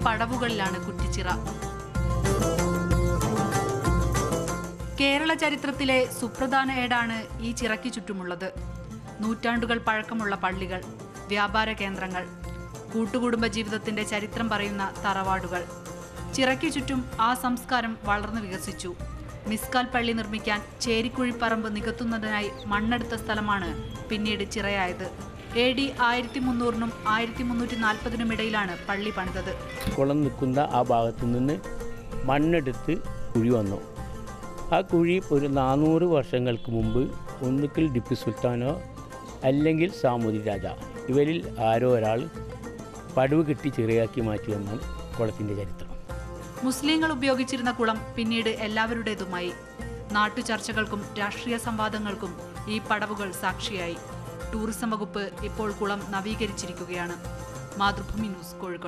പടവുകളിലാണ് കുറ്റിച്ചിറ. കേരള ചരിത്രത്തിലെ സുപ്രധാന ഏടാണ് ഈ ചിറയ്ക്ക് ചുറ്റുമുള്ളത്. നൂറ്റാണ്ടുകൾ പഴക്കമുള്ള പള്ളികൾ, വ്യാപാര കേന്ദ്രങ്ങൾ, കൂട്ടുകുടുംബ ജീവിതത്തിന്റെ ചരിത്രം പറയുന്ന തറവാടുകൾ. ചിറയ്ക്ക് ചുറ്റും ആ സംസ്കാരം വളർന്നു വികസിച്ചു. മിസ്കാൽ പള്ളി നിർമ്മിക്കാൻ ചേരിക്കുഴിപ്പറമ്പ് നികത്തുന്നതിനായി മണ്ണെടുത്ത സ്ഥലമാണ് പിന്നീട് ചിറയായത്. AD 1300-നും 1340-നും ഇടയിലാണ് പള്ളി പണിതത്. കുളം നിൽക്കുന്ന ആ ഭാഗത്തു നിന്ന് മണ്ണെടുത്ത് കുഴി വന്നു. ആ കുഴി ഒരു 400 വർഷങ്ങൾക്ക് മുമ്പ് ഒന്നുകിൽ ടിപ്പു സുൽത്താനോ അല്ലെങ്കിൽ സാമൂതിരി രാജ, ഇവരിൽ ആരോ ഒരാൾ പടവ് കെട്ടി ചെറിയാക്കി മാറ്റിയെന്നാണ് കുളത്തിൻ്റെ ചരിത്രം. മുസ്ലിങ്ങൾ ഉപയോഗിച്ചിരുന്ന കുളം പിന്നീട് എല്ലാവരുടേതുമായി. നാട്ടു ചർച്ചകൾക്കും രാഷ്ട്രീയ സംവാദങ്ങൾക്കും ഈ പടവുകൾ സാക്ഷിയായി. ടൂറിസം വകുപ്പ് ഇപ്പോൾ കുളം നവീകരിച്ചിരിക്കുകയാണ്. മാതൃഭൂമി ന്യൂസ്, കോഴിക്കോട്.